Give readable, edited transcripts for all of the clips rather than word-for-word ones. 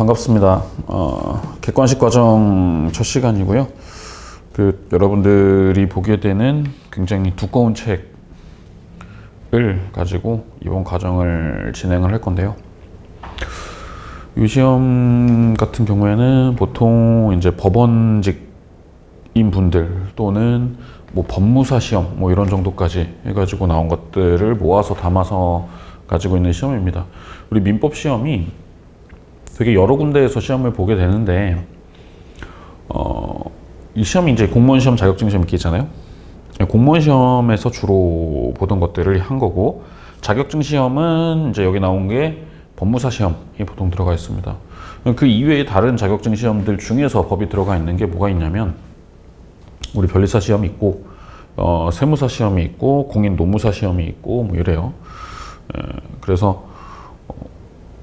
반갑습니다. 객관식 과정 첫 시간이고요. 여러분들이 보게 되는 굉장히 두꺼운 책을 가지고 이번 과정을 진행을 할 건데요. 이 시험 같은 경우에는 보통 이제 법원직인 분들 또는 뭐 법무사 시험 뭐 이런 정도까지 해가지고 나온 것들을 모아서 담아서 가지고 있는 시험입니다. 우리 민법 시험이 되게 여러 군데에서 시험을 보게 되는데 이 시험이 이제 공무원 시험, 자격증 시험 이렇게 있잖아요. 공무원 시험에서 주로 보던 것들을 한 거고, 자격증 시험은 이제 여기 나온 게 법무사 시험이 보통 들어가 있습니다. 그 이외에 다른 자격증 시험들 중에서 법이 들어가 있는 게 뭐가 있냐면, 우리 변리사 시험이 있고, 세무사 시험이 있고, 공인 노무사 시험이 있고, 뭐 이래요. 그래서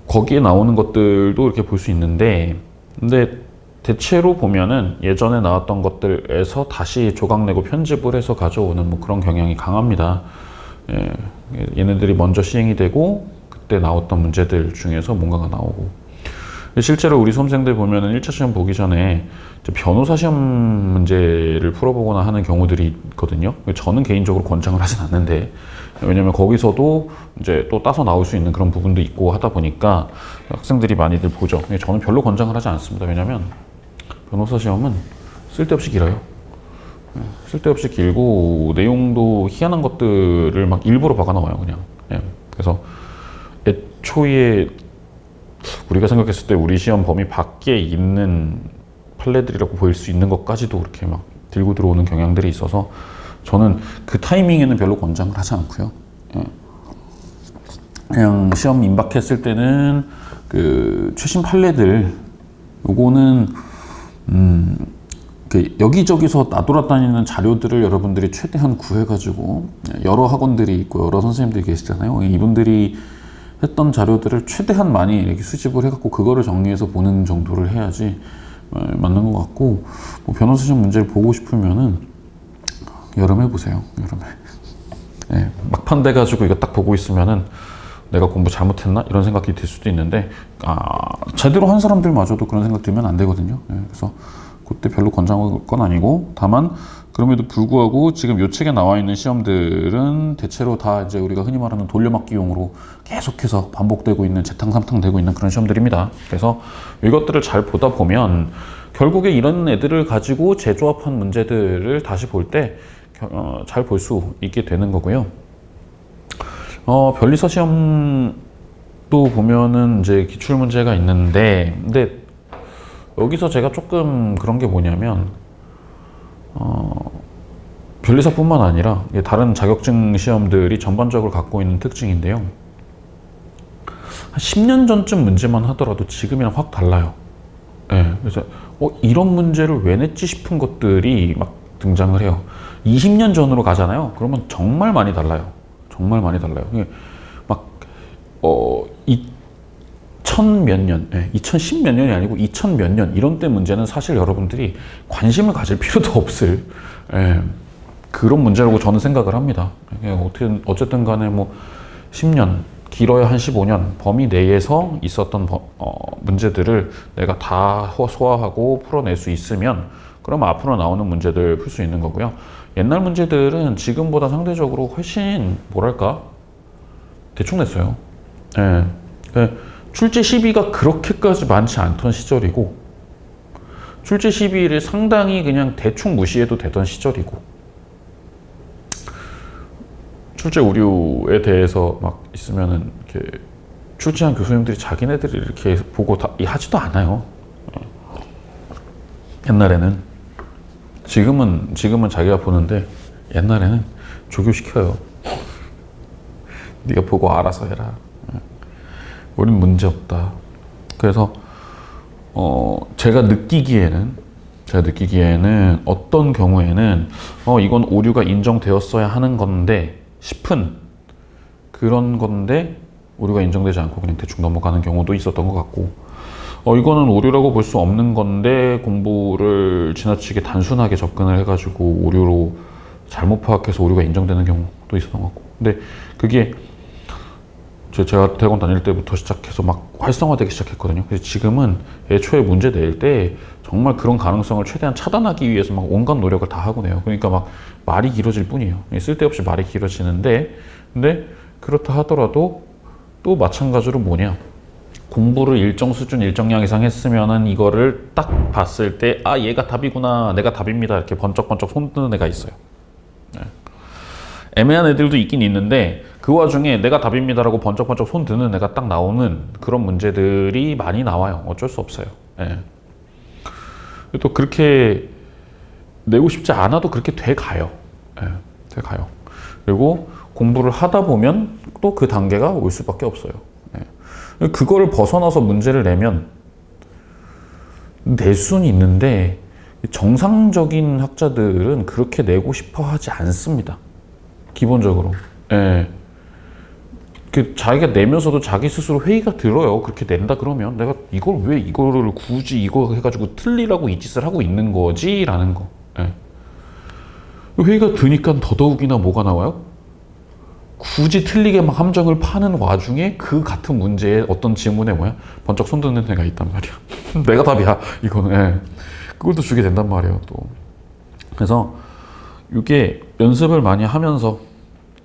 거기에 나오는 것들도 이렇게 볼 수 있는데, 근데 대체로 보면은 예전에 나왔던 것들에서 다시 조각내고 편집을 해서 가져오는 뭐 그런 경향이 강합니다. 얘네들이 먼저 시행이 되고 그때 나왔던 문제들 중에서 뭔가가 나오고, 실제로 우리 수험생들 보면은 1차 시험 보기 전에 변호사 시험 문제를 풀어보거나 하는 경우들이 있거든요. 저는 개인적으로 권장을 하진 않는데, 왜냐면 거기서도 이제 또 따서 나올 수 있는 그런 부분도 있고 하다 보니까 학생들이 많이들 보죠. 저는 별로 권장을 하지 않습니다. 왜냐면 변호사 시험은 쓸데없이 길어요. 쓸데없이 길고 내용도 희한한 것들을 막 일부러 박아 나와요, 그냥. 그래서 애초에 우리가 생각했을 때 우리 시험 범위 밖에 있는 판례들이라고 보일 수 있는 것까지도 그렇게 막 들고 들어오는 경향들이 있어서 저는 그 타이밍에는 별로 권장을 하지 않고요. 그냥 시험 임박했을 때는 그 최신 판례들 요거는 여기저기서 나돌아다니는 자료들을 여러분들이 최대한 구해가지고, 여러 학원들이 있고 여러 선생님들이 계시잖아요. 이분들이 했던 자료들을 최대한 많이 이렇게 수집을 해갖고 그거를 정리해서 보는 정도를 해야지 맞는 것 같고, 뭐 변호사 시험 문제를 보고 싶으면은 여름에 보세요. 여름에. 막판 돼가지고 이거 딱 보고 있으면은 내가 공부 잘못했나? 이런 생각이 들 수도 있는데, 제대로 한 사람들마저도 그런 생각 들면 안 되거든요. 그래서 그때 별로 권장할 건 아니고, 다만 그럼에도 불구하고 지금 이 책에 나와 있는 시험들은 대체로 다 이제 우리가 흔히 말하는 돌려막기용으로 계속해서 반복되고 있는, 재탕3탕 되고 있는 그런 시험들입니다. 그래서 이것들을 잘 보다 보면 결국에 이런 애들을 가지고 재조합한 문제들을 다시 볼 때 잘 볼 수 있게 되는 거고요. 변리사 시험도 보면은 이제 기출 문제가 있는데, 근데 여기서 제가 조금 그런 게 뭐냐면, 변리사뿐만 아니라 다른 자격증 시험들이 전반적으로 갖고 있는 특징인데요. 한 10년 전쯤 문제만 하더라도 지금이랑 확 달라요. 그래서 이런 문제를 왜 냈지 싶은 것들이 막 등장을 해요. 20년 전으로 가잖아요. 그러면 정말 많이 달라요. 정말 많이 달라요. 막 2000 몇 년, 2010 몇 년이 아니고 2000 몇 년 이런 때 문제는 사실 여러분들이 관심을 가질 필요도 없을 그런 문제라고 저는 생각을 합니다. 어쨌든 간에 뭐 10년, 길어야 한 15년 범위 내에서 있었던 문제들을 내가 다 소화하고 풀어낼 수 있으면, 그럼 앞으로 나오는 문제들 풀 수 있는 거고요. 옛날 문제들은 지금보다 상대적으로 훨씬 뭐랄까 대충 냈어요. 출제 시비가 그렇게까지 많지 않던 시절이고, 출제 시비를 상당히 그냥 대충 무시해도 되던 시절이고, 출제 오류에 대해서 막 있으면은 이렇게 출제한 교수님들이 자기네들이 이렇게 보고 다 하지도 않아요. 옛날에는. 지금은 자기가 보는데 옛날에는 조교시켜요. 네가 보고 알아서 해라. 우린 문제 없다. 그래서 제가 느끼기에는 어떤 경우에는 이건 오류가 인정되었어야 하는 건데 싶은 그런 건데 오류가 인정되지 않고 그냥 대충 넘어가는 경우도 있었던 것 같고, 이거는 오류라고 볼 수 없는 건데 공부를 지나치게 단순하게 접근을 해가지고 오류로 잘못 파악해서 오류가 인정되는 경우도 있었던 것 같고, 근데 그게 제가 대학원 다닐 때부터 시작해서 막 활성화되기 시작했거든요. 그래서 지금은 애초에 문제 낼 때 정말 그런 가능성을 최대한 차단하기 위해서 막 온갖 노력을 다 하고 내요. 그러니까 막 말이 길어질 뿐이에요. 쓸데없이 말이 길어지는데, 근데 그렇다 하더라도 또 마찬가지로 뭐냐, 공부를 일정 수준 일정량 이상 했으면은 이거를 딱 봤을 때 아, 얘가 답이구나, 내가 답입니다, 이렇게 번쩍번쩍 손 드는 애가 있어요. 네. 애매한 애들도 있긴 있는데 그 와중에 내가 답입니다라고 번쩍번쩍 손 드는 애가 딱 나오는 그런 문제들이 많이 나와요. 어쩔 수 없어요. 예. 또 그렇게 내고 싶지 않아도 그렇게 돼 가요. 예, 돼 가요. 그리고 공부를 하다 보면 또 그 단계가 올 수밖에 없어요. 예. 그거를 벗어나서 문제를 내면 낼 수는 있는데 정상적인 학자들은 그렇게 내고 싶어 하지 않습니다. 기본적으로. 예. 자기가 내면서도 자기 스스로 회의가 들어요. 그렇게 낸다 그러면 내가 이걸 왜 이거를 굳이 이거 해가지고 틀리라고 이 짓을 하고 있는 거지? 라는 거. 예. 회의가 드니까 더더욱이나 뭐가 나와요? 굳이 틀리게 막 함정을 파는 와중에 그 같은 문제에 어떤 지문에 뭐야? 번쩍 손드는 애가 있단 말이야. 내가 답이야. 이거는. 예. 그걸 또 주게 된단 말이에요. 또. 그래서 이게 연습을 많이 하면서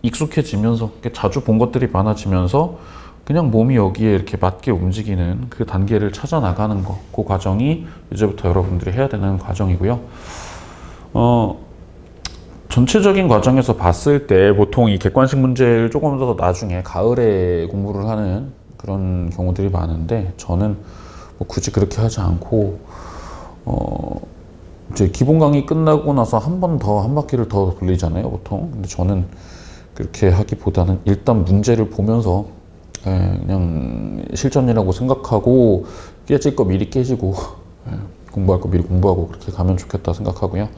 익숙해지면서 자주 본 것들이 많아지면서 그냥 몸이 여기에 이렇게 맞게 움직이는 그 단계를 찾아 나가는 거, 그 과정이 이제부터 여러분들이 해야 되는 과정이고요. 전체적인 과정에서 봤을 때 보통 이 객관식 문제를 조금 더 나중에 가을에 공부를 하는 그런 경우들이 많은데 저는 뭐 굳이 그렇게 하지 않고 이제 기본 강의 끝나고 나서 한 바퀴를 더 돌리잖아요, 보통. 근데 저는 그렇게 하기보다는 일단 문제를 보면서 그냥 실전이라고 생각하고 깨질 거 미리 깨지고 공부할 거 미리 공부하고 그렇게 가면 좋겠다 생각하고요.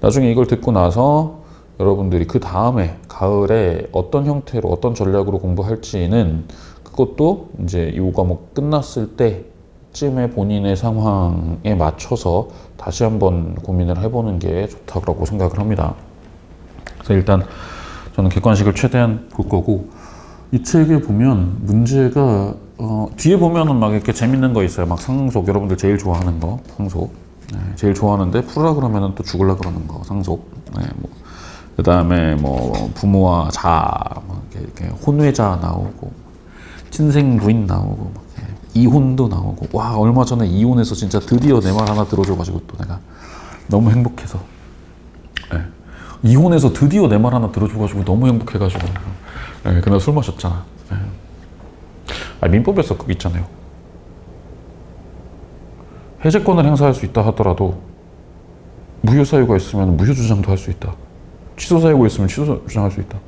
나중에 이걸 듣고 나서 여러분들이 그 다음에 가을에 어떤 형태로 어떤 전략으로 공부할지는 그것도 이제 이 과목 끝났을 때쯤에 본인의 상황에 맞춰서 다시 한번 고민을 해보는 게 좋다고 생각을 합니다. 그래서 일단 저는 객관식을 최대한 볼 거고, 이 책에 보면 문제가 뒤에 보면은 막 이렇게 재밌는 거 있어요. 막 상속, 여러분들 제일 좋아하는 거 상속. 네, 제일 좋아하는데 풀으라 그러면은 또 죽을라 그러는 거 상속. 네, 뭐 그다음에 뭐 부모와 자아, 막 이렇게 혼외자 나오고 친생 부인 나오고 막 이혼도 나오고. 와, 얼마 전에 이혼해서 진짜 드디어 내 말 하나 들어줘가지고 또 내가 너무 행복해서. 네. 이혼해서 드디어 내 말 하나 들어줘가지고 너무 행복해가지고. 네, 그날 술 마셨잖아. 네. 민법에서 그거 있잖아요. 해제권을 행사할 수 있다 하더라도 무효 사유가 있으면 무효 주장도 할 수 있다. 취소 사유가 있으면 취소 주장할 수 있다.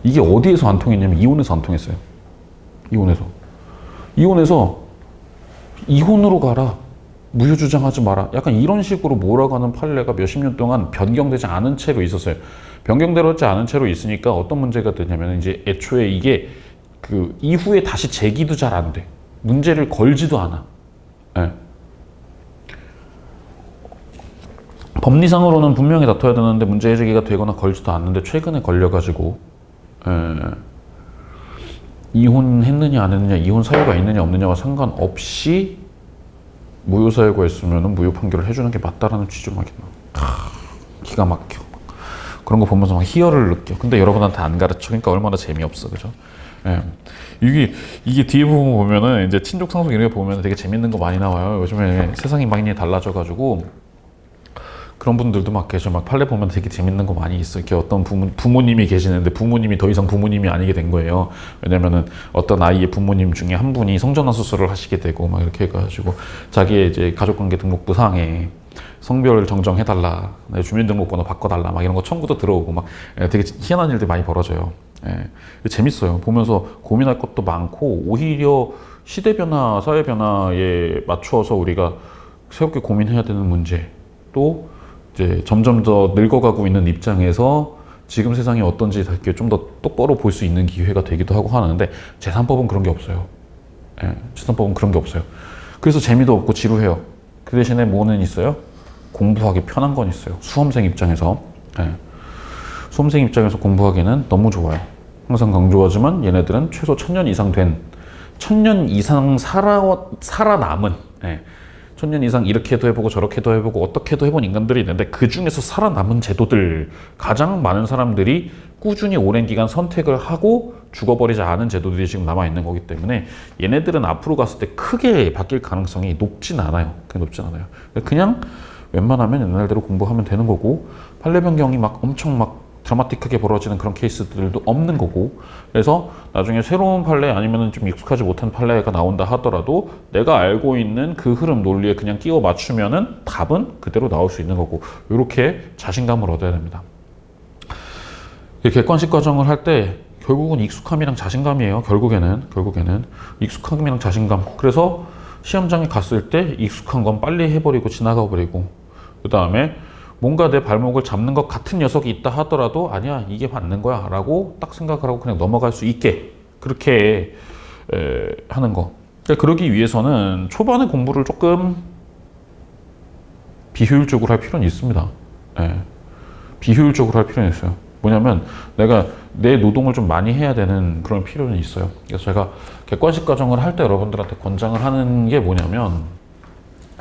이게 어디에서 안 통했냐면 이혼에서 안 통했어요. 이혼해서 이혼으로 가라, 무효 주장하지 마라, 약간 이런 식으로 몰아가는 판례가 몇십 년 동안 변경되지 않은 채로 있었어요. 변경되지 않은 채로 있으니까 어떤 문제가 되냐면 이제 애초에 이게 그 이후에 다시 제기도 잘 안 돼. 문제를 걸지도 않아. 네. 법리상으로는 분명히 다퉈야 되는데 문제 제기가 되거나 걸지도 않는데 최근에 걸려가지고 이혼했느냐 안 했느냐, 이혼 사유가 있느냐 없느냐와 상관없이 무효 사유가 있으면 무효 판결을 해주는 게 맞다라는 취지로 막 기가 막혀. 그런 거 보면서 막 희열을 느껴. 근데 여러분한테 안 가르쳐. 그러니까 얼마나 재미없어, 그죠? 예. 이게 뒤에 보면은 이제 친족 상속 이런 거 보면 되게 재밌는 거 많이 나와요. 요즘에 세상이 많이 달라져가지고 그런 분들도 막 계셔. 막 판례 보면 되게 재밌는 거 많이 있어. 이렇게 어떤 부모님이 계시는데 부모님이 더 이상 부모님이 아니게 된 거예요. 왜냐면은 어떤 아이의 부모님 중에 한 분이 성전환 수술을 하시게 되고 막 이렇게 해가지고 자기의 이제 가족관계 등록부 상에 성별 정정해달라, 주민등록번호 바꿔달라, 막 이런 거 청구도 들어오고 막 되게 희한한 일들이 많이 벌어져요. 재밌어요. 보면서 고민할 것도 많고 오히려 시대 변화, 사회 변화에 맞추어서 우리가 새롭게 고민해야 되는 문제, 또 이제 점점 더 늙어가고 있는 입장에서 지금 세상이 어떤지 좀 더 똑바로 볼 수 있는 기회가 되기도 하고 하는데 재산법은 그런 게 없어요. 재산법은 그런 게 없어요. 그래서 재미도 없고 지루해요. 그 대신에 뭐는 있어요? 공부하기 편한 건 있어요. 수험생 입장에서. 수험생 입장에서 공부하기는 너무 좋아요. 항상 강조하지만 얘네들은 최소 1000년 이상 된, 1000년 이상 살아남은, 예. 1000년 이상 이렇게도 해보고 저렇게도 해보고 어떻게도 해본 인간들이 있는데 그 중에서 살아남은 제도들, 가장 많은 사람들이 꾸준히 오랜 기간 선택을 하고 죽어버리지 않은 제도들이 지금 남아있는 거기 때문에 얘네들은 앞으로 갔을 때 크게 바뀔 가능성이 높진 않아요. 그게 높진 않아요. 그냥 웬만하면 옛날대로 공부하면 되는 거고, 판례 변경이 막 엄청 막 드라마틱하게 벌어지는 그런 케이스들도 없는 거고, 그래서 나중에 새로운 판례 아니면 좀 익숙하지 못한 판례가 나온다 하더라도 내가 알고 있는 그 흐름 논리에 그냥 끼워 맞추면은 답은 그대로 나올 수 있는 거고, 이렇게 자신감을 얻어야 됩니다. 객관식 과정을 할 때 결국은 익숙함이랑 자신감이에요. 결국에는 익숙함이랑 자신감. 그래서 시험장에 갔을 때 익숙한 건 빨리 해버리고 지나가 버리고, 그 다음에 뭔가 내 발목을 잡는 것 같은 녀석이 있다 하더라도 아니야, 이게 맞는 거야 라고 딱 생각을 하고 그냥 넘어갈 수 있게 그렇게 하는 거. 그러기 위해서는 초반에 공부를 조금 비효율적으로 할 필요는 있습니다. 비효율적으로 할 필요는 있어요. 뭐냐면 내가 내 노동을 좀 많이 해야 되는 그런 필요는 있어요. 그래서 제가 객관식 과정을 할 때 여러분들한테 권장을 하는 게 뭐냐면,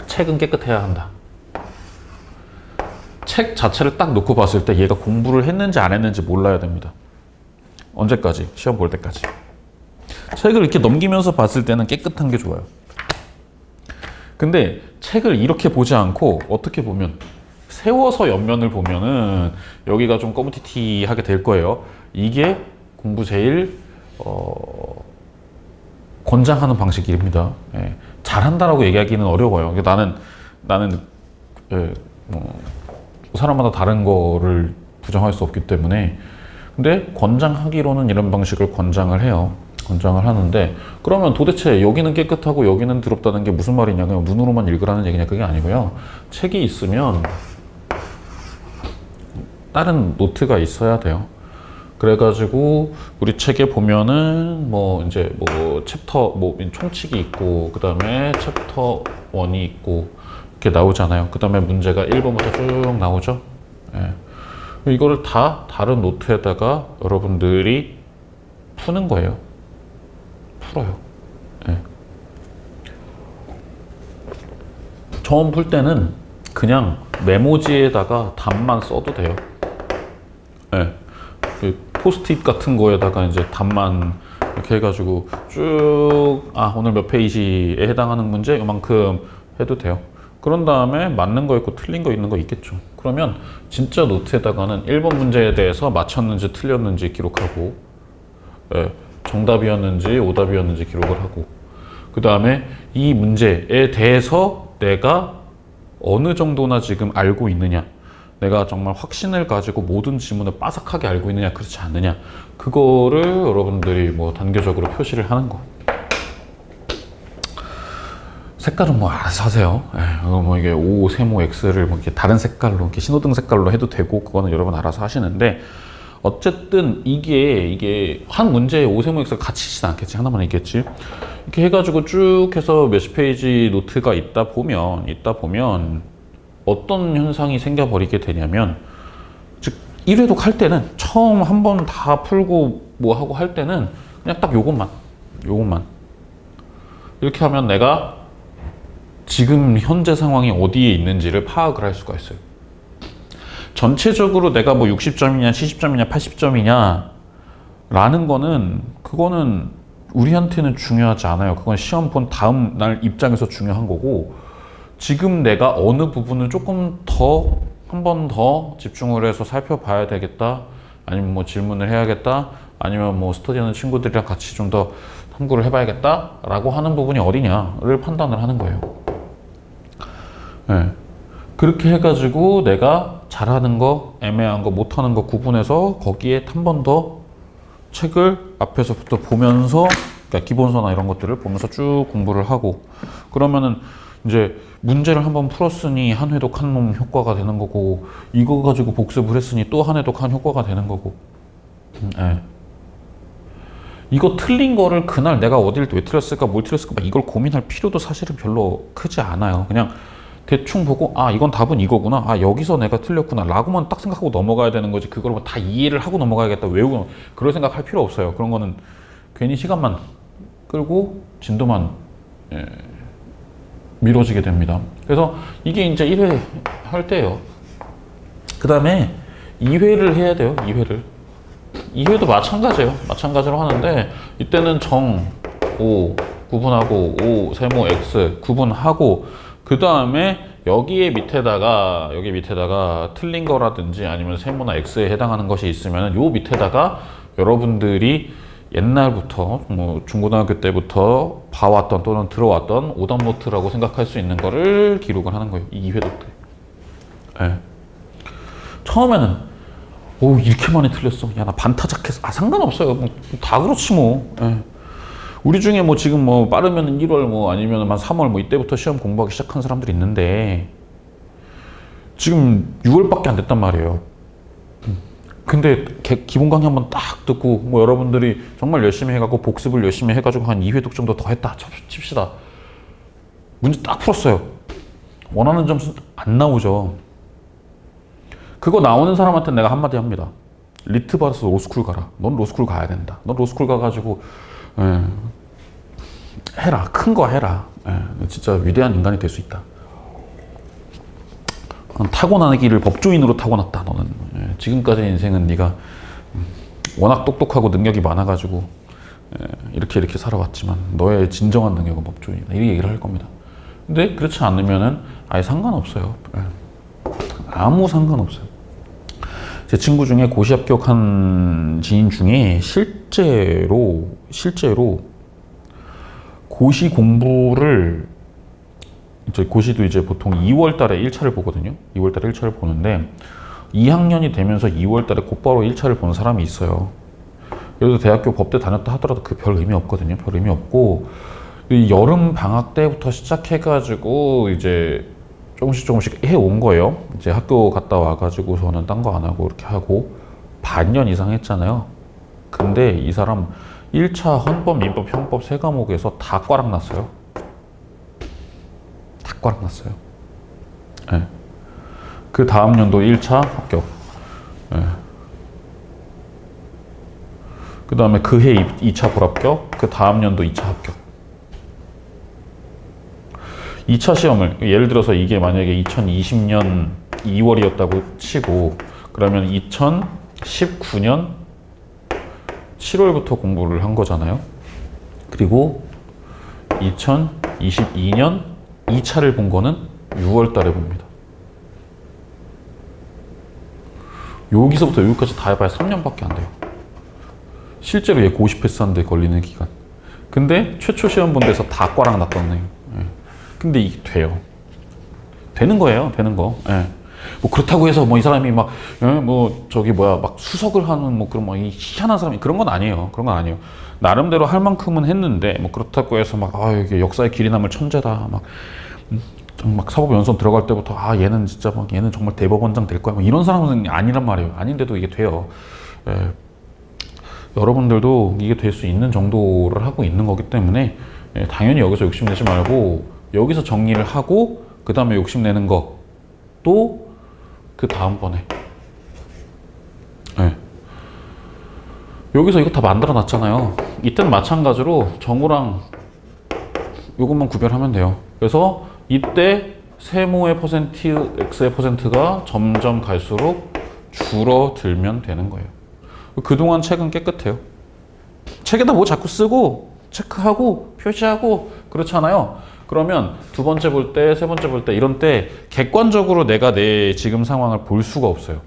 책은 깨끗해야 한다. 책 자체를 딱 놓고 봤을 때 얘가 공부를 했는지 안 했는지 몰라야 됩니다. 언제까지? 시험 볼 때까지. 책을 이렇게 넘기면서 봤을 때는 깨끗한 게 좋아요. 근데 책을 이렇게 보지 않고 어떻게 보면 세워서 옆면을 보면은 여기가 좀 꺼무티티하게 될 거예요. 이게 공부 제일 권장하는 방식입니다. 잘한다라고 얘기하기는 어려워요. 나는 사람마다 다른 거를 부정할 수 없기 때문에. 근데 권장하기로는 이런 방식을 권장을 해요. 권장을 하는데, 그러면 도대체 여기는 깨끗하고 여기는 더럽다는 게 무슨 말이냐, 그냥 눈으로만 읽으라는 얘기냐, 그게 아니고요. 책이 있으면 다른 노트가 있어야 돼요. 그래가지고 우리 책에 보면은 이제 챕터 총칙이 있고, 그 다음에 챕터 1이 있고 이렇게 나오잖아요. 그 다음에 문제가 1번부터 쭉 나오죠. 이거를 다 다른 노트에다가 여러분들이 푸는 거예요. 풀어요. 처음 풀 때는 그냥 메모지에다가 답만 써도 돼요. 그 포스트잇 같은 거에다가 이제 답만 이렇게 해가지고 쭉, 오늘 몇 페이지에 해당하는 문제 요만큼 해도 돼요. 그런 다음에 맞는 거 있고 틀린 거 있는 거 있겠죠. 그러면 진짜 노트에다가는 1번 문제에 대해서 맞췄는지 틀렸는지 기록하고, 정답이었는지 오답이었는지 기록을 하고, 그 다음에 이 문제에 대해서 내가 어느 정도나 지금 알고 있느냐, 내가 정말 확신을 가지고 모든 지문을 빠삭하게 알고 있느냐 그렇지 않느냐, 그거를 여러분들이 단계적으로 표시를 하는 거. 색깔은 알아서 하세요. 이게 O, 세모, X를 이렇게 다른 색깔로, 이렇게 신호등 색깔로 해도 되고, 그거는 여러분 알아서 하시는데, 어쨌든 이게 한 문제에 O, 세모, X가 같이 있진 않겠지. 하나만 있겠지. 이렇게 해가지고 쭉 해서 몇십 페이지 노트가 있다 보면 어떤 현상이 생겨버리게 되냐면, 즉 1회독 할 때는 처음 한 번 다 풀고 하고 할 때는 그냥 딱 요것만 이렇게 하면 내가 지금 현재 상황이 어디에 있는지를 파악을 할 수가 있어요. 전체적으로 내가 60점이냐 70점이냐 80점이냐 라는 거는, 그거는 우리한테는 중요하지 않아요. 그건 시험 본 다음 날 입장에서 중요한 거고, 지금 내가 어느 부분을 조금 더 한 번 더 집중을 해서 살펴봐야 되겠다, 아니면 질문을 해야겠다, 아니면 스터디하는 친구들이랑 같이 좀 더 탐구를 해봐야겠다 라고 하는 부분이 어디냐를 판단을 하는 거예요. 그렇게 해가지고 내가 잘하는 거, 애매한 거, 못하는 거 구분해서 거기에 한 번 더 책을 앞에서부터 보면서, 그러니까 기본서나 이런 것들을 보면서 쭉 공부를 하고, 그러면은 이제 문제를 한번 풀었으니 한 회독 한 놈 효과가 되는 거고, 이거 가지고 복습을 했으니 또 한 회독 한 효과가 되는 거고. 이거 틀린 거를 그날 내가 어딜 왜 틀렸을까, 뭘 틀렸을까, 이걸 고민할 필요도 사실은 별로 크지 않아요. 그냥 대충 보고 아 이건 답은 이거구나, 아 여기서 내가 틀렸구나 라고만 딱 생각하고 넘어가야 되는 거지, 그걸 뭐 다 이해를 하고 넘어가야겠다, 외우고 그럴 생각 할 필요 없어요. 그런 거는 괜히 시간만 끌고 진도만 미뤄지게 됩니다. 그래서 이게 이제 1회 할 때예요. 그 다음에 2회를 해야 돼요. 2회도 마찬가지예요. 마찬가지로 하는데 이때는 정, 오 구분하고, 오 세모 x 구분하고, 그 다음에 여기 밑에다가 틀린 거라든지 아니면 세모나 x에 해당하는 것이 있으면 요 밑에다가 여러분들이 옛날부터 뭐 중고등학교 때부터 봐왔던 또는 들어왔던 오답 노트라고 생각할 수 있는 거를 기록을 하는 거예요. 이 2회도 때. 네. 처음에는 오 이렇게 많이 틀렸어, 야 나 반타작했어, 아 상관없어요, 뭐 다 그렇지 뭐. 네. 우리 중에 뭐 지금 뭐 빠르면 1월 뭐 아니면 한 3월 뭐 이때부터 시험 공부하기 시작한 사람들이 있는데 지금 6월밖에 안 됐단 말이에요. 근데 기본 강의 한번 딱 듣고 뭐 여러분들이 정말 열심히 해가지고 복습을 열심히 해가지고 한 2회 독 정도 더 했다 칩시다. 문제 딱 풀었어요. 원하는 점수 안 나오죠. 그거 나오는 사람한테 내가 한마디 합니다. 리트바르스 로스쿨 가라. 넌 로스쿨 가야 된다. 넌 로스쿨 가가지고 해라. 큰 거 해라. 진짜 위대한 인간이 될 수 있다. 타고나기를 법조인으로 타고났다. 너는 지금까지 인생은 네가 워낙 똑똑하고 능력이 많아가지고 이렇게 살아왔지만 너의 진정한 능력은 법조인이다. 이 얘기를 할 겁니다. 근데 그렇지 않으면은 아예 상관없어요. 아무 상관없어요. 제 친구 중에 고시 합격한 지인 중에 실제로 고시 공부를, 고시도 이제 보통 2월 달에 1차를 보거든요. 2월 달에 1차를 보는데 2학년이 되면서 2월 달에 곧바로 1차를 보는 사람이 있어요. 그래도 대학교 법대 다녔다 하더라도 그 별 의미 없거든요. 별 의미 없고, 이 여름 방학 때부터 시작해가지고 이제 조금씩 해온 거예요. 이제 학교 갔다 와가지고서는 딴 거 안 하고 이렇게 하고 반년 이상 했잖아요. 근데 이 사람 1차 헌법, 민법, 형법 세 과목에서 다 꽈락 났어요. 다 꽈락 났어요. 네. 그 다음 연도 1차 합격. 네. 그 다음에 그해 2차 불합격. 그 다음 연도 2차 합격. 2차 시험을, 예를 들어서 이게 만약에 2020년 2월이었다고 치고, 그러면 2019년 7월부터 공부를 한 거잖아요. 그리고 2022년 2차를 본 거는 6월 달에 봅니다. 여기서부터 여기까지 다 해봐야 3년밖에 안 돼요. 실제로 얘 고시 패스하는데 걸리는 기간. 근데 최초 시험 본 데서 다 꽈락 났던 애요. 근데 이게 돼요. 되는 거예요. 되는 거. 예. 뭐 그렇다고 해서 뭐 이 사람이 막 막 수석을 하는 뭐 그런 막 희한한 사람이 그런 건 아니에요. 그런 건 아니에요. 나름대로 할 만큼은 했는데 뭐 그렇다고 해서 막 이게 역사에 길이 남을 천재다. 막 사법연수원 들어갈 때부터 얘는 진짜 막 얘는 정말 대법원장 될 거야. 뭐 이런 사람은 아니란 말이에요. 아닌데도 이게 돼요. 예. 여러분들도 이게 될 수 있는 정도를 하고 있는 거기 때문에 당연히 여기서 욕심내지 말고 여기서 정리를 하고 그 다음에 욕심내는 거 또 그 다음번에 여기서 이거 다 만들어 놨잖아요. 이때는 마찬가지로 정우랑 요것만 구별하면 돼요. 그래서 이때 세모의 퍼센트, x의 퍼센트가 점점 갈수록 줄어들면 되는 거예요. 그동안 책은 깨끗해요. 책에다 뭐 자꾸 쓰고 체크하고 표시하고 그렇잖아요. 그러면 두 번째 볼 때, 세 번째 볼 때 이런 때 객관적으로 내가 내 지금 상황을 볼 수가 없어요.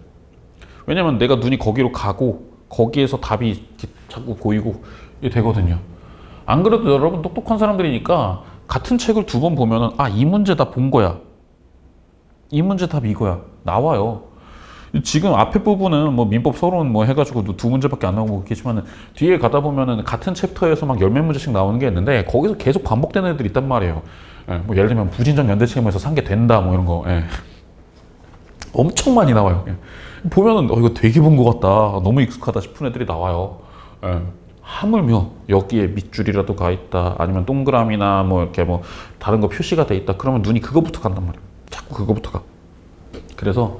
왜냐면 내가 눈이 거기로 가고 거기에서 답이 이렇게 자꾸 보이고 이게 되거든요. 안 그래도 여러분 똑똑한 사람들이니까 같은 책을 두 번 보면은 이 문제 다 본 거야. 이 문제 답 이거야. 나와요. 지금 앞에 부분은 뭐 민법 서론 뭐 해가지고 두 문제밖에 안 나오고 계시면은 뒤에 가다 보면은 같은 챕터에서 막 10몇 문제씩 나오는 게 있는데 거기서 계속 반복되는 애들이 있단 말이에요. 뭐 예를 들면 부진전 연대체험에서 산 게 된다 뭐 이런 거. 엄청 많이 나와요. 보면은 이거 되게 본 것 같다. 너무 익숙하다 싶은 애들이 나와요. 하물며 여기에 밑줄이라도 가 있다. 아니면 동그라미나 뭐 이렇게 뭐 다른 거 표시가 돼 있다. 그러면 눈이 그거부터 간단 말이에요. 자꾸 그거부터가. 그래서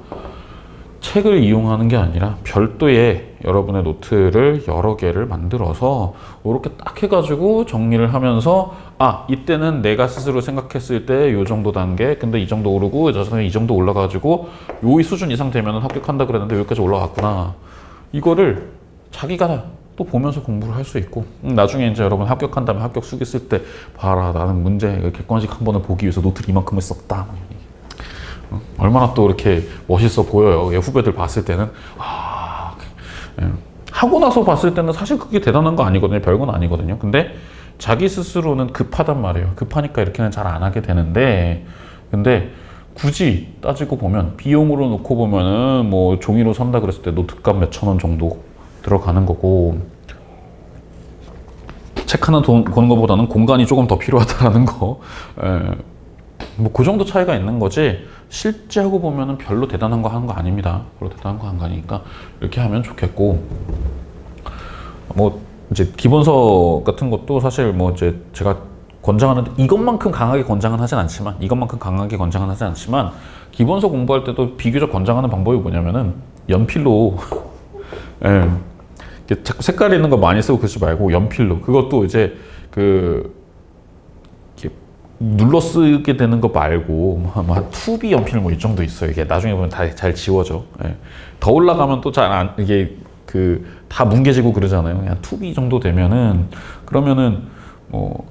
책을 이용하는 게 아니라 별도의 여러분의 노트를 여러 개를 만들어서 이렇게 딱 해가지고 정리를 하면서 이때는 내가 스스로 생각했을 때 요 정도 단계, 근데 이 정도 오르고 이 정도 올라가지고 요 수준 이상 되면 합격한다 그랬는데 여기까지 올라갔구나. 이거를 자기가 또 보면서 공부를 할 수 있고, 나중에 이제 여러분 합격한다면 합격 수기 쓸 때 봐라, 나는 문제 객관식 한 번을 보기 위해서 노트를 이만큼을 썼다. 얼마나 또 이렇게 멋있어 보여요. 후배들 봤을 때는. 하고 나서 봤을 때는 사실 그게 대단한 거 아니거든요. 별건 아니거든요. 근데 자기 스스로는 급하단 말이에요. 급하니까 이렇게는 잘 안 하게 되는데, 근데 굳이 따지고 보면 비용으로 놓고 보면은 뭐 종이로 산다 그랬을 때 노트값 몇천 원 정도 들어가는 거고, 책 하나 보는 것보다는 공간이 조금 더 필요하다라는 거. 뭐 그 정도 차이가 있는 거지, 실제 하고 보면은 별로 대단한 거 하는 거 아닙니다. 별로 대단한 거 한 거 아니니까 이렇게 하면 좋겠고, 뭐 이제 기본서 같은 것도 사실 뭐 이제 제가 권장하는데 이것만큼 강하게 권장은 하진 않지만, 기본서 공부할 때도 비교적 권장하는 방법이 뭐냐면은 연필로 자꾸 색깔 있는 거 많이 쓰고 그러지 말고 연필로, 그것도 이제 눌러 쓰게 되는 거 말고 한 2B 연필 뭐 이 정도 있어요. 이게 나중에 보면 다 잘 지워져. 더 올라가면 또 잘 이게 다 뭉개지고 그러잖아요. 그냥 2B 정도 되면은, 그러면은 뭐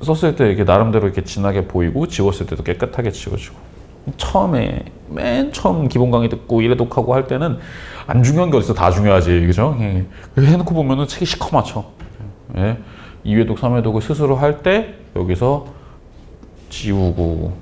썼을 때 이렇게 나름대로 이렇게 진하게 보이고 지웠을 때도 깨끗하게 지워지고. 맨 처음 기본 강의 듣고 이래독하고 할 때는 안 중요한 게 어딨어. 다 중요하지, 그죠? 해놓고 보면은 책이 시커멓죠. 2회독, 3회독을 스스로 할 때 여기서 지우고,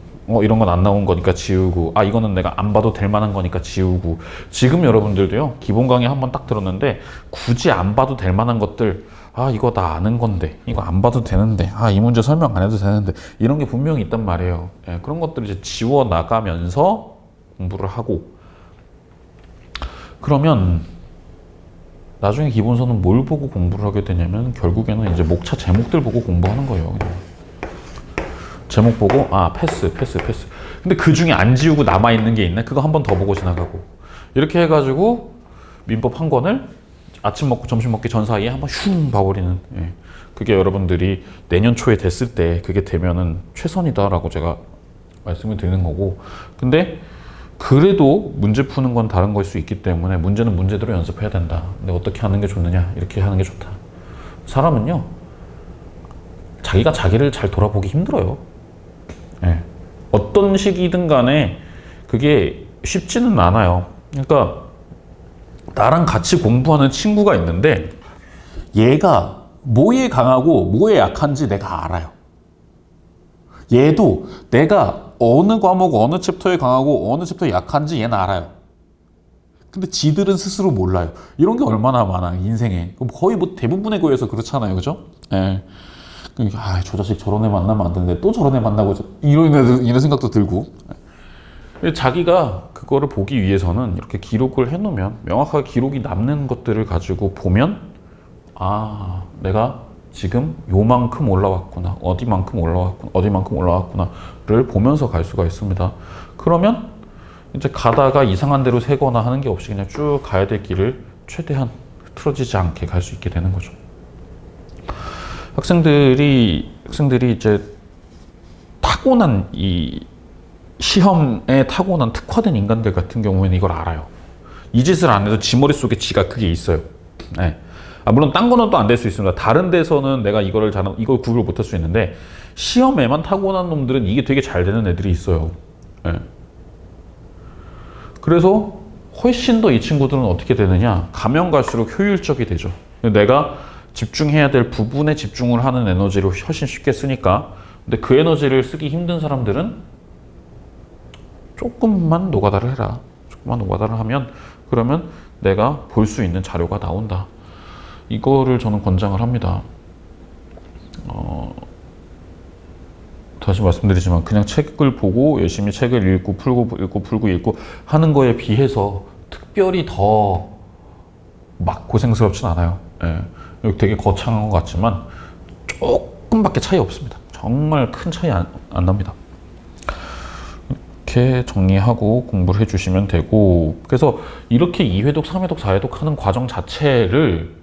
이런 건 안 나온 거니까 지우고, 이거는 내가 안 봐도 될 만한 거니까 지우고. 지금 여러분들도요, 기본 강의 한번 딱 들었는데 굳이 안 봐도 될 만한 것들, 이거 다 아는 건데, 이거 안 봐도 되는데, 이 문제 설명 안 해도 되는데, 이런 게 분명히 있단 말이에요. 그런 것들을 이제 지워 나가면서 공부를 하고, 그러면 나중에 기본서는 뭘 보고 공부를 하게 되냐면, 결국에는 이제 목차 제목들 보고 공부하는 거예요. 그냥. 제목 보고 패스. 근데 그 중에 안 지우고 남아있는 게 있네? 그거 한 번 더 보고 지나가고. 이렇게 해가지고 민법 한 권을 아침 먹고 점심 먹기 전 사이에 한번 슝 봐버리는. 그게 여러분들이 내년 초에 됐을 때 그게 되면은 최선이다라고 제가 말씀을 드리는 거고, 근데 그래도 문제 푸는 건 다른 걸 수 있기 때문에 문제는 문제대로 연습해야 된다. 근데 어떻게 하는 게 좋느냐? 이렇게 하는 게 좋다. 사람은요, 자기가 자기를 잘 돌아보기 힘들어요. 어떤 시기든 간에 그게 쉽지는 않아요. 그러니까 나랑 같이 공부하는 친구가 있는데 얘가 뭐에 강하고 뭐에 약한지 내가 알아요. 얘도 내가 어느 과목 어느 챕터에 강하고 어느 챕터에 약한지 얘는 알아요. 근데 지들은 스스로 몰라요. 이런 게 얼마나 많아, 인생에. 거의 뭐 대부분의 거에서 그렇잖아요, 그죠? 저 자식 저런 애 만나면 안 되는데 또 저런 애 만나고, 이런 생각도 들고. 자기가 그거를 보기 위해서는 이렇게 기록을 해놓으면, 명확하게 기록이 남는 것들을 가지고 보면, 내가 지금 요만큼 올라왔구나, 어디만큼 올라왔구나를 보면서 갈 수가 있습니다. 그러면 이제 가다가 이상한 데로 새거나 하는 게 없이 그냥 쭉 가야 될 길을 최대한 틀어지지 않게 갈 수 있게 되는 거죠. 학생들이 이제 타고난 이 시험에 타고난 특화된 인간들 같은 경우에는 이걸 알아요. 이 짓을 안 해도 지 머릿속에 지가 그게 있어요. 물론 딴 거는 또 안 될 수 있습니다. 다른 데서는 내가 이걸 구별 못 할 수 있는데, 시험에만 타고난 놈들은 이게 되게 잘 되는 애들이 있어요. 그래서 훨씬 더 이 친구들은 어떻게 되느냐, 가면 갈수록 효율적이 되죠. 내가 집중해야 될 부분에 집중을 하는 에너지를 훨씬 쉽게 쓰니까. 근데 그 에너지를 쓰기 힘든 사람들은 조금만 노가다를 해라. 조금만 노가다를 하면, 그러면 내가 볼 수 있는 자료가 나온다. 이거를 저는 권장을 합니다. 다시 말씀드리지만 그냥 책을 보고 열심히 책을 읽고 풀고 하는 거에 비해서 특별히 더 막 고생스럽진 않아요. 되게 거창한 것 같지만 조금밖에 차이 없습니다. 정말 큰 차이 안 납니다. 이렇게 정리하고 공부를 해주시면 되고, 그래서 이렇게 2회독, 3회독, 4회독 하는 과정 자체를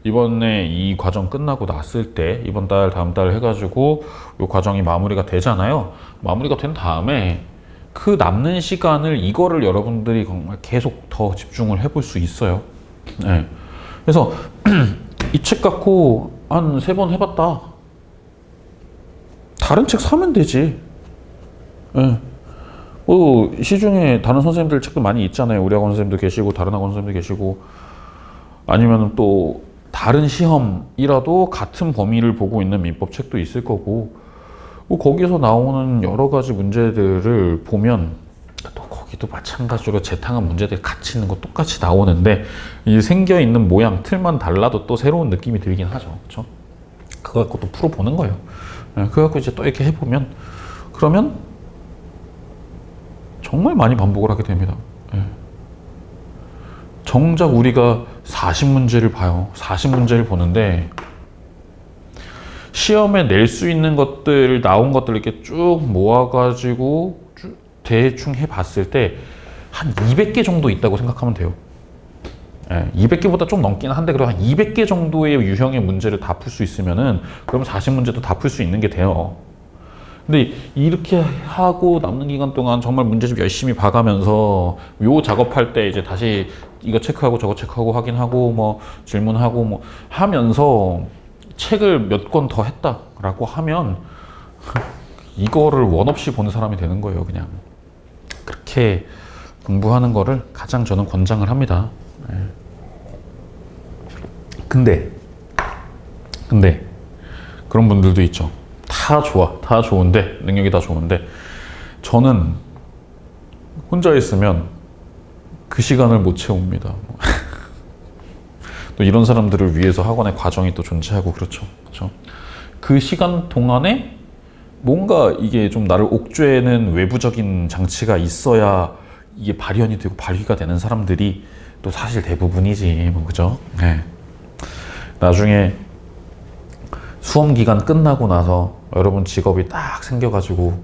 이번에 이 과정 끝나고 났을 때 이번 달, 다음 달 해가지고 이 과정이 마무리가 되잖아요. 마무리가 된 다음에 그 남는 시간을 이거를 여러분들이 정말 계속 더 집중을 해볼 수 있어요. 네. 그래서 이 책 갖고 한 3번 해봤다. 다른 책 사면 되지. 네. 시중에 다른 선생님들 책도 많이 있잖아요. 우리 학원 선생님도 계시고 다른 학원 선생님도 계시고, 아니면 또 다른 시험이라도 같은 범위를 보고 있는 민법 책도 있을 거고, 거기서 나오는 여러 가지 문제들을 보면 또 거기도 마찬가지로 재탕한 문제들이 같이 있는 거 똑같이 나오는데, 이 생겨 있는 모양 틀만 달라도 또 새로운 느낌이 들긴 하죠. 그렇죠? 그거 갖고 또 풀어보는 거예요. 그거 갖고 이제 또 이렇게 해보면, 그러면 정말 많이 반복을 하게 됩니다. 정작 우리가 40문제를 봐요. 40문제를 보는데 시험에 낼 수 있는 것들, 나온 것들을 이렇게 쭉 모아가지고 대충 해봤을 때 한 200개 정도 있다고 생각하면 돼요. 200개보다 좀 넘긴 한데, 그럼 한 200개 정도의 유형의 문제를 다 풀 수 있으면은 그럼 40문제도 다 풀 수 있는 게 돼요. 근데 이렇게 하고 남는 기간 동안 정말 문제집 열심히 봐가면서 요 작업할 때 이제 다시 이거 체크하고 저거 체크하고 확인하고 뭐 질문하고 뭐 하면서 책을 몇 권 더 했다라고 하면 이거를 원 없이 보는 사람이 되는 거예요. 그냥 그렇게 공부하는 거를 가장 저는 권장을 합니다. 근데 그런 분들도 있죠. 다 좋아, 다 좋은데, 능력이 다 좋은데 저는 혼자 있으면 그 시간을 못 채웁니다. 또 이런 사람들을 위해서 학원의 과정이 또 존재하고, 그렇죠. 그 시간 동안에 뭔가 이게 좀 나를 옥죄는 외부적인 장치가 있어야 이게 발현이 되고 발휘가 되는 사람들이 또 사실 대부분이지, 뭐, 그죠? 네. 나중에 수험 기간 끝나고 나서 여러분 직업이 딱 생겨가지고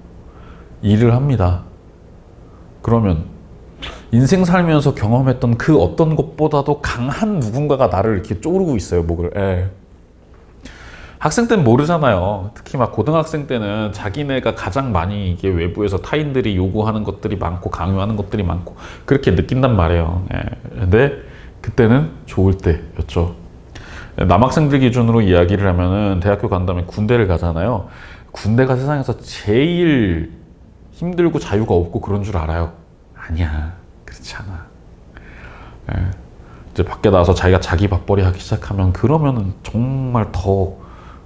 일을 합니다. 그러면 인생 살면서 경험했던 그 어떤 것보다도 강한 누군가가 나를 이렇게 쪼르고 있어요, 목을. 학생 때는 모르잖아요. 특히 막 고등학생 때는 자기네가 가장 많이 이게 외부에서 타인들이 요구하는 것들이 많고 강요하는 것들이 많고 그렇게 느낀단 말이에요. 근데 그때는 좋을 때였죠. 남학생들 기준으로 이야기를 하면은 대학교 간 다음에 군대를 가잖아요. 군대가 세상에서 제일 힘들고 자유가 없고 그런 줄 알아요? 아니야. 그렇지 않아. 이제 밖에 나와서 자기가 자기 밥벌이 하기 시작하면 그러면은 정말 더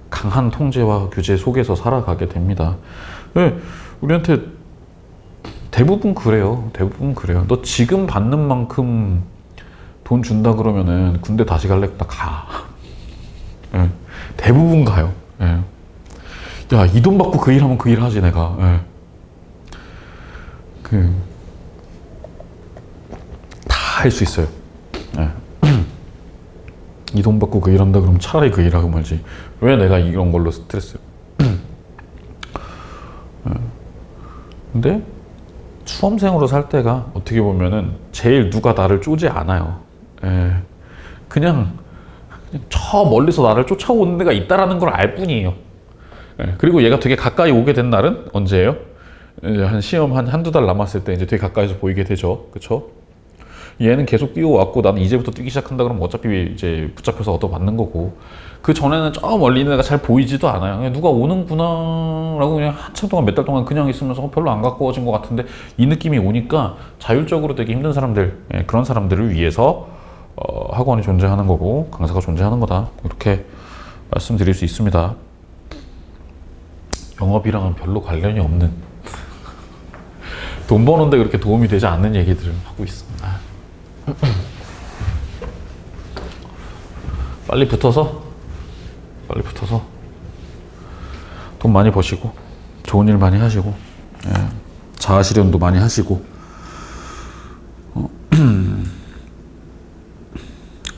강한 통제와 규제 속에서 살아가게 됩니다. 우리한테 대부분 그래요. 너 지금 받는 만큼 돈 준다 그러면은 군대 다시 갈래? 나 가. 대부분 가요. 야, 이 돈 받고 그 일하면 그 일 하지 내가. 다 할 수 있어요. 이 돈 받고 그 일한다 그러면 차라리 그 일하고 말지. 왜 내가 이런 걸로 스트레스? 근데 수험생으로 살 때가 어떻게 보면은 제일 누가 나를 쪼지 않아요. 그냥 저 멀리서 나를 쫓아오는 데가 있다라는 걸 알 뿐이에요. 그리고 얘가 되게 가까이 오게 된 날은 언제예요? 한 시험 한두 달 남았을 때 이제 되게 가까이서 보이게 되죠. 그쵸? 얘는 계속 뛰어왔고 나는 이제부터 뛰기 시작한다 그러면 어차피 이제 붙잡혀서 얻어맞는 거고, 그 전에는 저 멀리 있는 애가 잘 보이지도 않아요. 그냥 누가 오는구나 라고 그냥 한참 동안 몇 달 동안 그냥 있으면서 별로 안 가까워진 것 같은데 이 느낌이 오니까 자율적으로 되기 힘든 사람들, 그런 사람들을 위해서 학원이 존재하는 거고 강사가 존재하는 거다, 이렇게 말씀드릴 수 있습니다. 영업이랑은 별로 관련이 없는 돈 버는데 그렇게 도움이 되지 않는 얘기들을 하고 있습니다. 빨리 붙어서 돈 많이 버시고 좋은 일 많이 하시고 자아 실현도 많이 하시고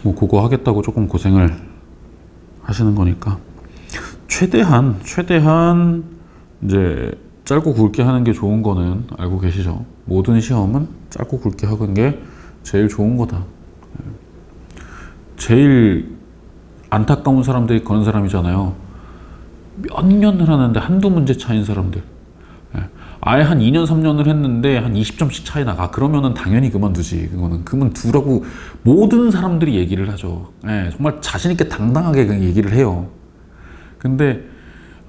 뭐 그거 하겠다고 조금 고생을 하시는 거니까 최대한 이제 짧고 굵게 하는 게 좋은 거는 알고 계시죠? 모든 시험은 짧고 굵게 하는 게 제일 좋은 거다. 제일 안타까운 사람들이 그런 사람이잖아요. 몇 년을 하는데 한두 문제 차이인 사람들. 아예 한 2년, 3년을 했는데 한 20점씩 차이 나가. 그러면은 당연히 그만두지. 그거는 그만두라고 모든 사람들이 얘기를 하죠. 정말 자신있게 당당하게 그냥 얘기를 해요. 근데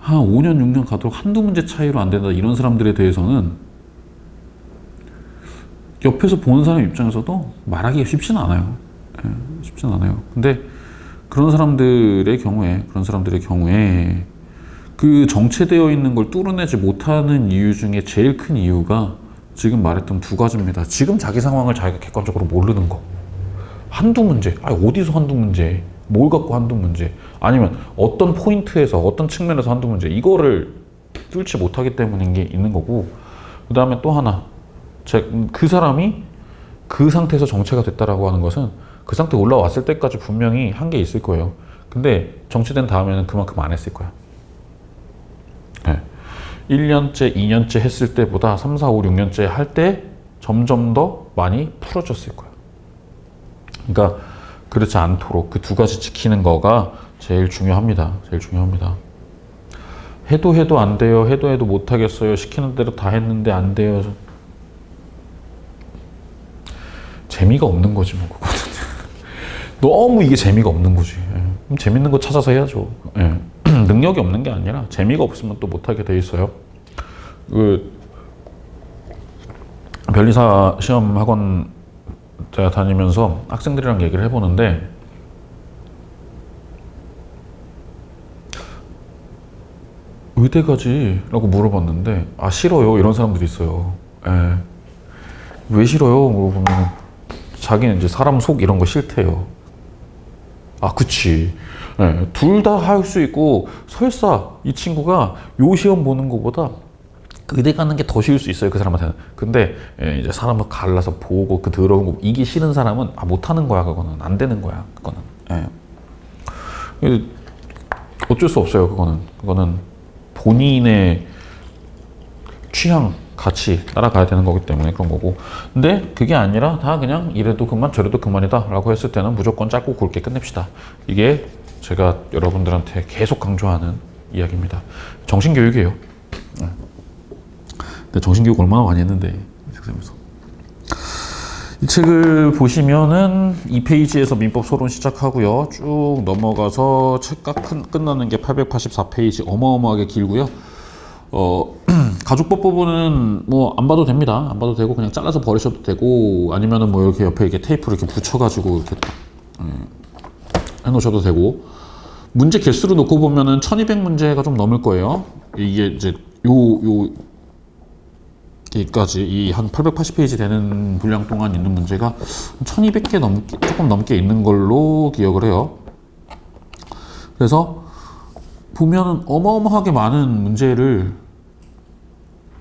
한 5년, 6년 가도록 한두 문제 차이로 안 된다. 이런 사람들에 대해서는 옆에서 보는 사람 입장에서도 말하기가 쉽진 않아요. 쉽진 않아요. 근데 그런 사람들의 경우에 그 정체되어 있는 걸 뚫어내지 못하는 이유 중에 제일 큰 이유가 지금 말했던 두 가지입니다. 지금 자기 상황을 자기가 객관적으로 모르는 거. 한두 문제. 어디서 한두 문제. 뭘 갖고 한두 문제. 아니면 어떤 포인트에서 어떤 측면에서 한두 문제. 이거를 뚫지 못하기 때문인 게 있는 거고. 그 다음에 또 하나. 그 사람이 그 상태에서 정체가 됐다라고 하는 것은 그 상태에 올라왔을 때까지 분명히 한 게 있을 거예요. 근데 정체된 다음에는 그만큼 안 했을 거야. 1년째, 2년째 했을 때보다 3, 4, 5, 6년째 할 때 점점 더 많이 풀어졌을 거야. 그러니까 그렇지 않도록 그 두 가지 지키는 거가 제일 중요합니다. 해도 안 돼요. 해도 못 하겠어요. 시키는 대로 다 했는데 안 돼요. 재미가 없는 거지 뭐 그거는. 너무 이게 재미가 없는 거지. 그럼 재밌는 거 찾아서 해야죠. 능력이 없는 게 아니라 재미가 없으면 또 못하게 돼 있어요. 변리사 시험 학원 제가 다니면서 학생들이랑 얘기를 해보는데 의대 가지? 라고 물어봤는데 싫어요 이런 사람들이 있어요. 왜 싫어요? 물어보면 자기는 이제 사람 속 이런 거 싫대요. 그치. 둘 다 할 수 있고 설사 이 친구가 요 시험 보는 것보다 의대 가는 게 더 쉬울 수 있어요 그 사람한테는. 근데 이제 사람을 갈라서 보고 그 더러운 거 이게 싫은 사람은 못하는 거야. 그거는 안 되는 거야. 그거는 어쩔 수 없어요. 그거는 본인의 취향 같이 따라가야 되는 거기 때문에 그런 거고. 근데 그게 아니라 다 그냥 이래도 그만 저래도 그만이다 라고 했을 때는 무조건 짧고 굵게 끝냅시다. 이게 제가 여러분들한테 계속 강조하는 이야기입니다. 정신교육이에요. 근데 정신교육 얼마나 많이 했는데 이 책을 보시면은 2페이지에서 민법 소론 시작하고요. 쭉 넘어가서 책가 끝나는 게 884페이지 어마어마하게 길고요. 가족법 부분은 뭐 안 봐도 됩니다. 안 봐도 되고 그냥 잘라서 버리셔도 되고 아니면은 뭐 이렇게 옆에 이렇게 테이프를 이렇게 붙여가지고 이렇게 해놓으셔도 되고 문제 개수로 놓고 보면은 1200문제가 좀 넘을 거예요. 이게 이제 여기까지 이 한 880페이지 되는 분량 동안 있는 문제가 1200개 조금 넘게 있는 걸로 기억을 해요. 그래서 보면은 어마어마하게 많은 문제를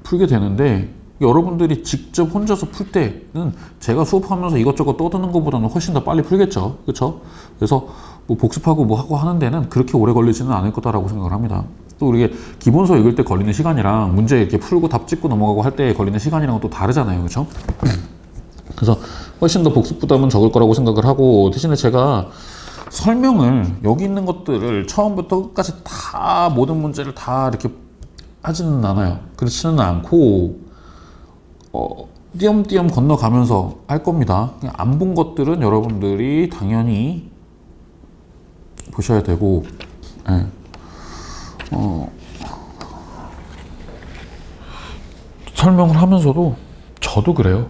풀게 되는데 여러분들이 직접 혼자서 풀 때는 제가 수업하면서 이것저것 떠드는 것보다는 훨씬 더 빨리 풀겠죠. 그렇죠? 그래서 뭐 복습하고 뭐 하고 하는 데는 그렇게 오래 걸리지는 않을 거다라고 생각을 합니다. 또 우리가 기본서 읽을 때 걸리는 시간이랑 문제 이렇게 풀고 답 찍고 넘어가고 할 때 걸리는 시간이랑은 또 다르잖아요. 그렇죠? 그래서 훨씬 더 복습 부담은 적을 거라고 생각을 하고 대신에 제가 설명을 여기 있는 것들을 처음부터 끝까지 다 모든 문제를 다 이렇게 하지는 않아요. 그렇지는 않고 띄엄띄엄 건너가면서 할 겁니다. 안 본 것들은 여러분들이 당연히 보셔야 되고 설명을 하면서도 저도 그래요.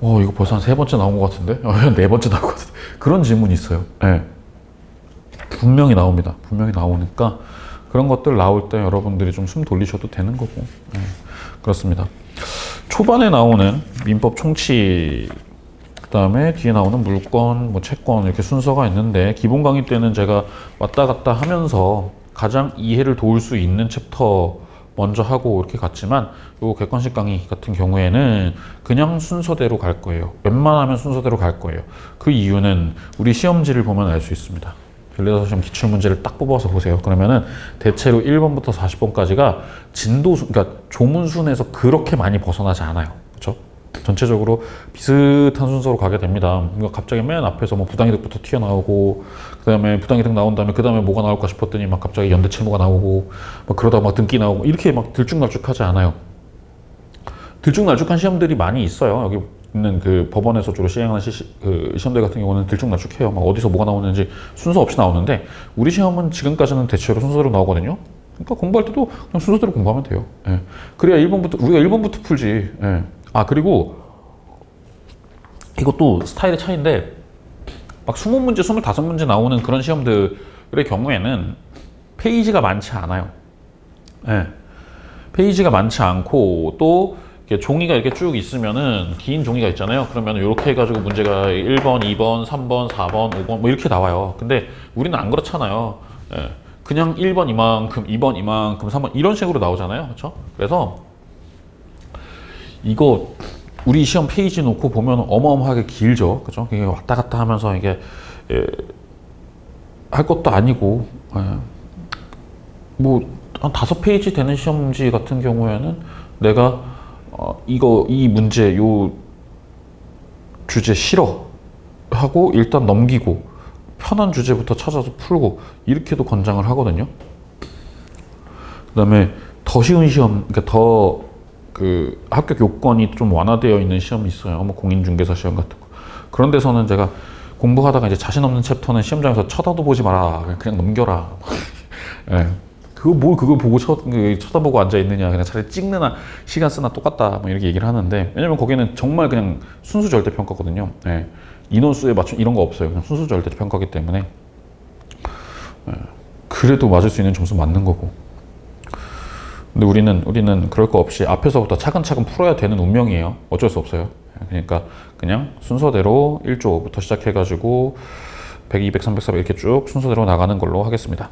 이거 벌써 한 3번째 나온 것 같은데? 4번째 나온 것 같은데? 그런 질문이 있어요. 분명히 나옵니다. 분명히 나오니까 그런 것들 나올 때 여러분들이 좀 숨 돌리셔도 되는 거고. 그렇습니다. 초반에 나오는 민법 총칙, 그 다음에 뒤에 나오는 물권, 뭐 채권 이렇게 순서가 있는데 기본 강의 때는 제가 왔다 갔다 하면서 가장 이해를 도울 수 있는 챕터 먼저 하고 이렇게 갔지만 요 객관식 강의 같은 경우에는 그냥 순서대로 갈 거예요. 웬만하면 순서대로 갈 거예요. 그 이유는 우리 시험지를 보면 알 수 있습니다. 변리사설 시험 기출문제를 딱 뽑아서 보세요. 그러면은 대체로 1번부터 40번까지가 진도수, 그러니까 조문순에서 그렇게 많이 벗어나지 않아요. 그렇죠? 전체적으로 비슷한 순서로 가게 됩니다. 그러니까 갑자기 맨 앞에서 뭐 부당이득부터 튀어나오고, 그 다음에 부당이득 나온 다음에 그 다음에 뭐가 나올까 싶었더니 막 갑자기 연대채무가 나오고, 막 그러다 막 등기 나오고, 이렇게 막 들쭉날쭉하지 않아요. 들쭉날쭉한 시험들이 많이 있어요. 여기 있는 그 법원에서 주로 시행하는 그 시험들 같은 경우는 들쭉날쭉해요. 막 어디서 뭐가 나오는지 순서 없이 나오는데, 우리 시험은 지금까지는 대체로 순서대로 나오거든요. 그러니까 공부할 때도 그냥 순서대로 공부하면 돼요. 예. 그래야 1번부터, 우리가 1번부터 풀지. 예. 아, 그리고 이것도 스타일의 차이인데, 막 20문제, 25문제 나오는 그런 시험들의 경우에는 페이지가 많지 않아요. 예. 페이지가 많지 않고, 또 이렇게 종이가 이렇게 쭉 있으면은, 긴 종이가 있잖아요. 그러면 이렇게 해가지고 문제가 1번, 2번, 3번, 4번, 5번 뭐 이렇게 나와요. 근데 우리는 안 그렇잖아요. 예. 그냥 1번 이만큼, 2번 이만큼, 3번 이런 식으로 나오잖아요. 그렇죠? 그래서 이거 우리 시험 페이지 놓고 보면 어마어마하게 길죠. 그죠? 이게 왔다 갔다 하면서 이게 할 것도 아니고, 뭐 한 5페이지 되는 시험지 같은 경우에는 내가 이 문제 요 주제 싫어 하고 일단 넘기고 편한 주제부터 찾아서 풀고 이렇게도 권장을 하거든요. 그다음에 더 쉬운 시험, 그러니까 더 그 합격 요건이 좀 완화되어 있는 시험이 있어요. 뭐 공인중개사 시험 같은 거. 그런 데서는 제가 공부하다가 이제 자신 없는 챕터는 시험장에서 쳐다도 보지 마라. 그냥 넘겨라. 예. 그걸 보고 쳐다보고 앉아 있느냐. 그냥 차라리 찍느나 시간 쓰나 똑같다. 뭐 이렇게 얘기를 하는데, 왜냐면 거기는 정말 그냥 순수 절대 평가거든요. 예. 인원수에 맞춘 이런 거 없어요. 그냥 순수 절대 평가기 때문에. 예. 그래도 맞을 수 있는 점수 맞는 거고. 근데 우리는 그럴 거 없이 앞에서부터 차근차근 풀어야 되는 운명이에요. 어쩔 수 없어요. 그러니까 그냥 순서대로 1조부터 시작해가지고 100, 200, 300, 400 이렇게 쭉 순서대로 나가는 걸로 하겠습니다.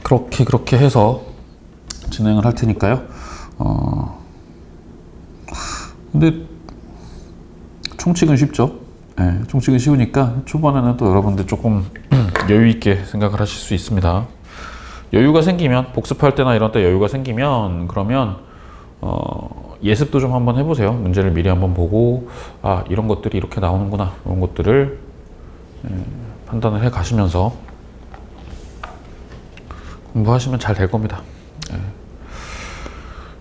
그렇게 해서 진행을 할 테니까요. 근데 총칙은 쉽죠. 네, 총칙은 쉬우니까 초반에는 또 여러분들 조금 여유 있게 생각을 하실 수 있습니다. 여유가 생기면, 복습할 때나 이런 때 여유가 생기면, 그러면 예습도 좀 한번 해보세요. 문제를 미리 한번 보고, 아, 이런 것들이 이렇게 나오는구나, 이런 것들을 판단을 해 가시면서 공부하시면 잘 될 겁니다.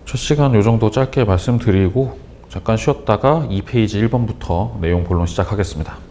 첫 시간 요 정도 짧게 말씀드리고 잠깐 쉬었다가 2페이지 1번부터 내용 본론 시작하겠습니다.